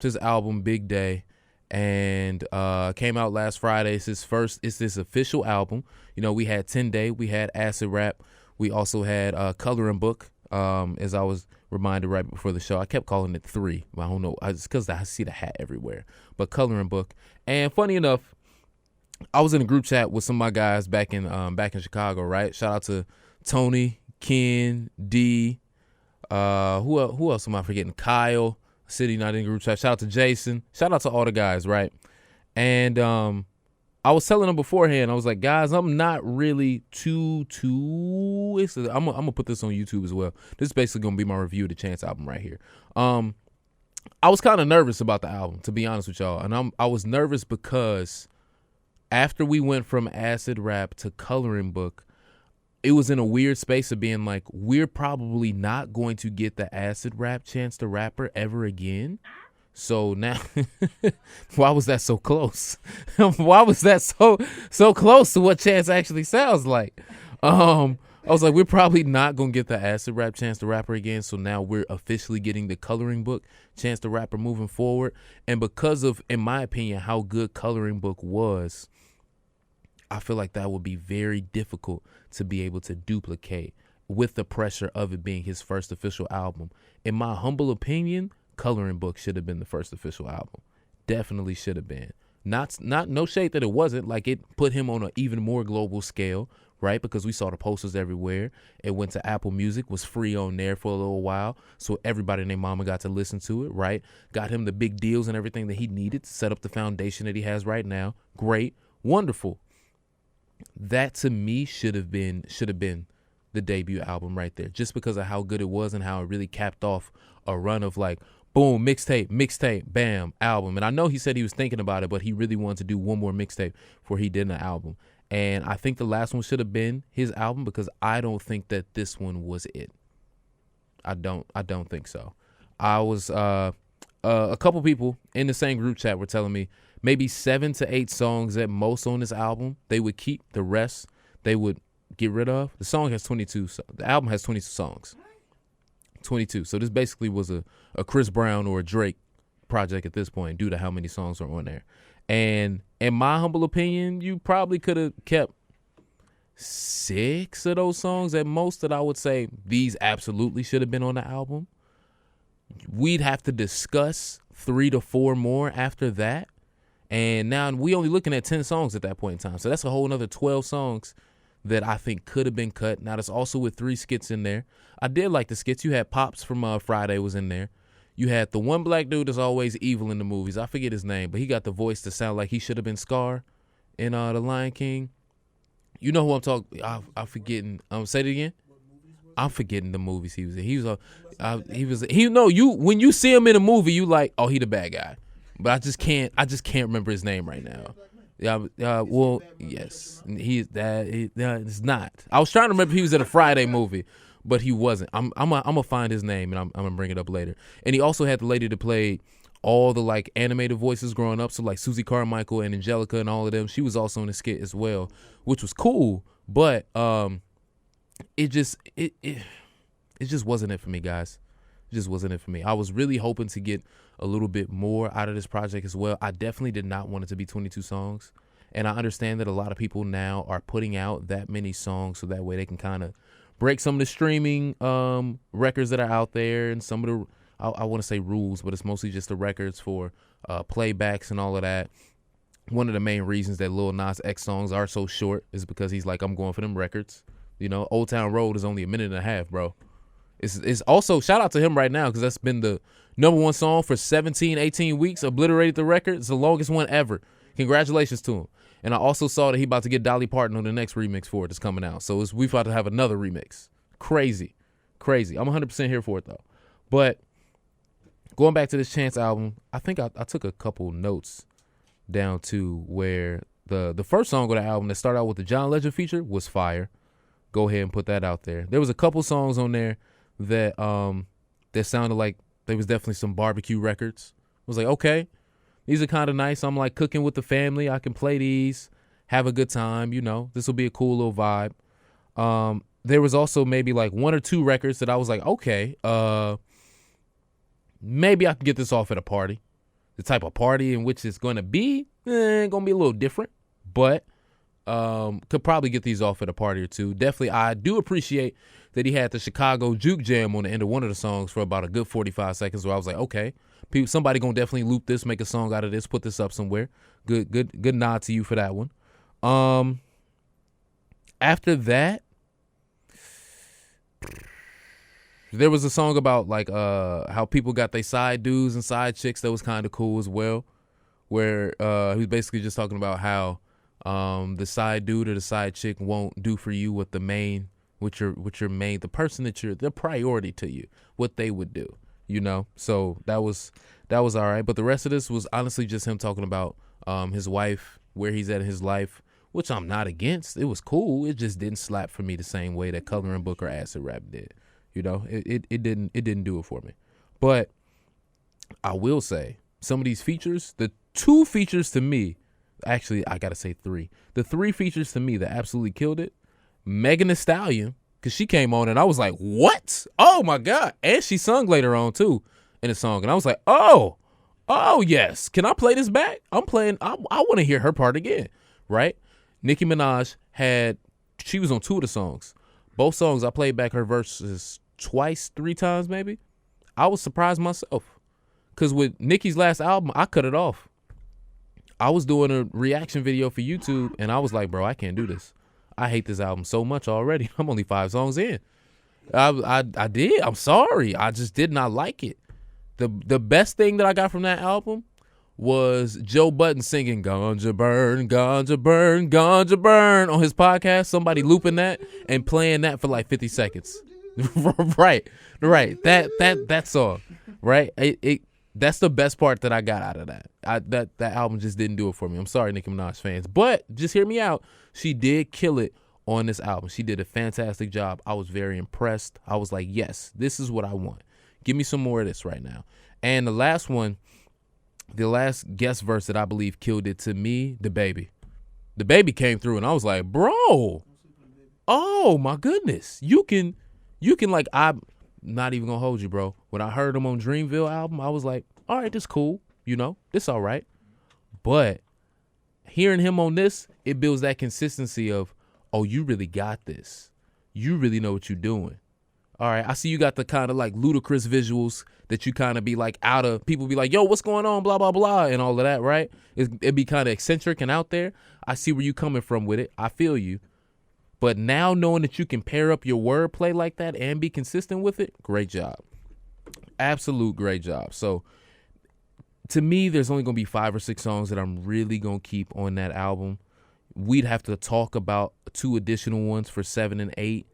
his album Big Day, and came out last Friday. It's his official album. You know, we had 10 Day, we had Acid Rap, we also had Coloring Book. As I was reminded right before the show, I kept calling it 3. I don't know, it's because I see the hat everywhere. But Coloring Book, and funny enough, I was in a group chat with some of my guys back in Chicago. Right, shout out to Tony, Ken, D. Who else am I forgetting? Kyle, City Not in group chat. Shout out to Jason. Shout out to all the guys, right? And I was telling them beforehand, I was like, guys, I'm not really too I'm gonna put this on YouTube as well. This is basically gonna be my review of the Chance album right here. I was kind of nervous about the album, to be honest with y'all. And I was nervous because after we went from Acid Rap to Coloring Book, it was in a weird space of being like, we're probably not going to get the Acid Rap Chance the Rapper ever again. So now, why was that so close? Why was that so close to what Chance actually sounds like? I was like, we're probably not going to get the Acid Rap Chance the Rapper again. So now we're officially getting the Coloring Book Chance the Rapper moving forward. And because of, in my opinion, how good Coloring Book was, I feel like that would be very difficult to be able to duplicate with the pressure of it being his first official album. In my humble opinion, Coloring Book should have been the first official album. Definitely should have been. Not no shade that it wasn't. Like, it put him on an even more global scale, right? Because we saw the posters everywhere. It went to Apple Music, was free on there for a little while. So everybody and their mama got to listen to it, right? Got him the big deals and everything that he needed to set up the foundation that he has right now. Great. Wonderful. That to me should have been the debut album right there, just because of how good it was and how it really capped off a run of like, boom, mixtape, bam, album. And I know he said he was thinking about it, but he really wanted to do one more mixtape before he did an album. And I think the last one should have been his album, because I don't think that this one was it. I don't think so. I was a couple people in the same group chat were telling me maybe 7 to 8 songs at most on this album they would keep. The rest they would get rid of. The song has 22. The album has 22 songs. 22. So this basically was a Chris Brown or a Drake project at this point, due to how many songs are on there. And in my humble opinion, you probably could have kept 6 of those songs at most that I would say these absolutely should have been on the album. We'd have to discuss 3 to 4 more after that. And now we only looking at 10 songs at that point in time. So that's a whole another 12 songs that I think could have been cut. Now, that's also with 3 skits in there. I did like the skits. You had Pops from Friday was in there. You had the one black dude that's always evil in the movies. I forget his name, but he got the voice to sound like he should have been Scar in The Lion King. You know who I'm talking. I'm forgetting. Say it again. I'm forgetting the movies he was in. When you see him in a movie, you like, oh, he the bad guy. But I just can't remember his name right now. Well, yes, it's not. I was trying to remember if he was in a Friday movie, but he wasn't. I'm gonna find his name and I'm gonna bring it up later. And he also had the lady that played all the like animated voices growing up, so like Susie Carmichael and Angelica and all of them. She was also in the skit as well, which was cool. But it just wasn't it for me, guys. It just wasn't it for me. I was really hoping to get a little bit more out of this project as well. I definitely did not want it to be 22 songs. And I understand that a lot of people now are putting out that many songs so that way they can kind of break some of the streaming records that are out there, and some of the, I want to say rules, but it's mostly just the records for playbacks and all of that. One of the main reasons that Lil Nas X songs are so short is because he's like, I'm going for them records. You know, Old Town Road is only a minute and a half, bro. It's also, shout out to him right now, because that's been the #1 song for 17, 18 weeks, obliterated the record. It's the longest one ever. Congratulations to him. And I also saw that he about to get Dolly Parton on the next remix for it that's coming out. So we about to have another remix. Crazy. I'm 100% here for it, though. But going back to this Chance album, I think I took a couple notes down to where the first song on the album that started out with the John Legend feature was fire. Go ahead and put that out there. There was a couple songs on there that that sounded like there was definitely some barbecue records. I was like, okay, these are kind of nice. I'm like cooking with the family. I can play these, have a good time. You know, this will be a cool little vibe. There was also maybe like 1 or 2 records that I was like, okay, maybe I can get this off at a party. the type of party in which it's going to be, going to be a little different. But could probably get these off at a party or two. Definitely, I do appreciate that he had the Chicago Juke Jam on the end of one of the songs for about a good 45 seconds, where I was like, okay, somebody gonna definitely loop this, make a song out of this, put this up somewhere. Good nod to you for that one. After that, there was a song about like how people got their side dudes and side chicks that was kind of cool as well, where he was basically just talking about how the side dude or the side chick won't do for you what the main, the person that the priority to you, what they would do, you know? So that was all right. But the rest of this was honestly just him talking about his wife, where he's at in his life, which I'm not against. It was cool. It just didn't slap for me the same way that Coloring Book or Acid Rap did. You know, it didn't do it for me. But I will say some of these features, the two features to me, actually, I got to say three. The three features to me that absolutely killed it, Megan Thee Stallion, because she came on and I was like, what? Oh, my God. And she sung later on, too, in the song. And I was like, oh, yes. Can I play this back? I want to hear her part again, right? Nicki Minaj she was on two of the songs. Both songs, I played back her verses twice, 3 times maybe. I was surprised myself. Because with Nicki's last album, I cut it off. I was doing a reaction video for YouTube, and I was like, bro, I can't do this. I hate this album so much already. I'm only 5 songs in. I did. I'm sorry. I just did not like it. The best thing that I got from that album was Joe Budden singing Ganja Burn, Ganja Burn, Ganja Burn on his podcast. Somebody looping that and playing that for like 50 seconds. right. That song, right? That's the best part that I got out of that. That album just didn't do it for me. I'm sorry, Nicki Minaj fans, but just hear me out. She did kill it on this album. She did a fantastic job. I was very impressed. I was like, yes, this is what I want. Give me some more of this right now. And the last one, the last guest verse that I believe killed it to me, The Baby. The Baby came through and I was like, bro, oh my goodness. You can like, I'm not even gonna hold you, bro. When I heard him on Dreamville album, I was like, all right, this cool. You know, this all right. But hearing him on this, it builds that consistency of, oh, you really got this. You really know what you're doing. All right, I see you got the kind of like ludicrous visuals that you kind of be like out of, people be like, yo, what's going on, blah, blah, blah, and all of that, right? It'd be kind of eccentric and out there. I see where you coming from with it. I feel you. But now knowing that you can pair up your wordplay like that and be consistent with it, great job. Absolute great job. So to me, there's only going to be 5 or 6 songs that I'm really going to keep on that album. We'd have to talk about 2 additional ones for 7 and 8.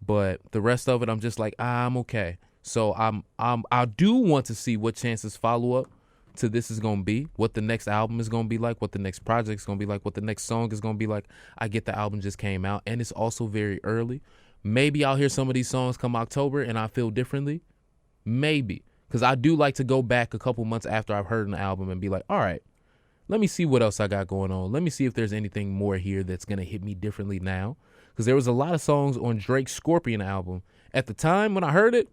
But the rest of it, I'm just like, I'm okay. So I do want to see what Chance's follow-up to this is going to be, what the next album is going to be like, what the next project is going to be like, what the next song is going to be like. I get the album just came out, and it's also very early. Maybe I'll hear some of these songs come October, and I feel differently. Maybe. Because I do like to go back a couple months after I've heard an album and be like, all right, let me see what else I got going on. Let me see if there's anything more here that's going to hit me differently now. Because there was a lot of songs on Drake's Scorpion album. At the time when I heard it,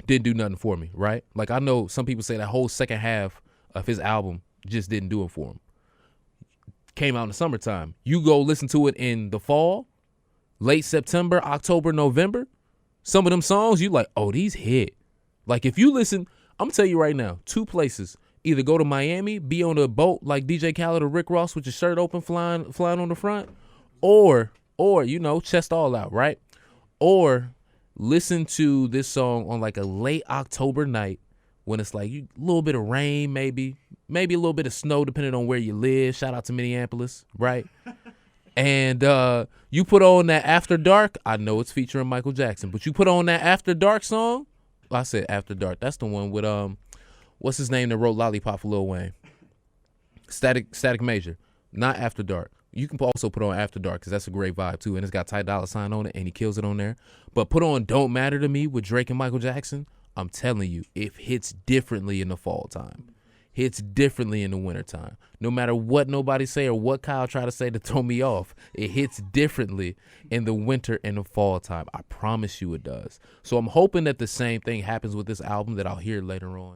didn't do nothing for me, right? Like I know some people say that whole second half of his album just didn't do it for him. Came out in the summertime. You go listen to it in the fall, late September, October, November. Some of them songs, you like, oh, these hit. Like if you listen, I'm going to tell you right now, 2 places. Either go to Miami, be on a boat like DJ Khaled or Rick Ross with your shirt open, flying on the front, or you know, chest all out, right? Or listen to this song on like a late October night when it's like a little bit of rain, maybe a little bit of snow, depending on where you live. Shout out to Minneapolis, right? And you put on that After Dark. I know it's featuring Michael Jackson, but you put on that After Dark song. I said After Dark. That's the one with what's his name that wrote Lollipop for Lil Wayne? Static Major. Not After Dark. You can also put on After Dark because that's a great vibe too, and it's got Ty Dolla $ign on it, and he kills it on there. But put on Don't Matter to Me with Drake and Michael Jackson. I'm telling you, it hits differently in the fall time. Hits differently in the wintertime. No matter what nobody say or what Kyle try to say to throw me off, it hits differently in the winter and the fall time. I promise you it does. So I'm hoping that the same thing happens with this album that I'll hear later on.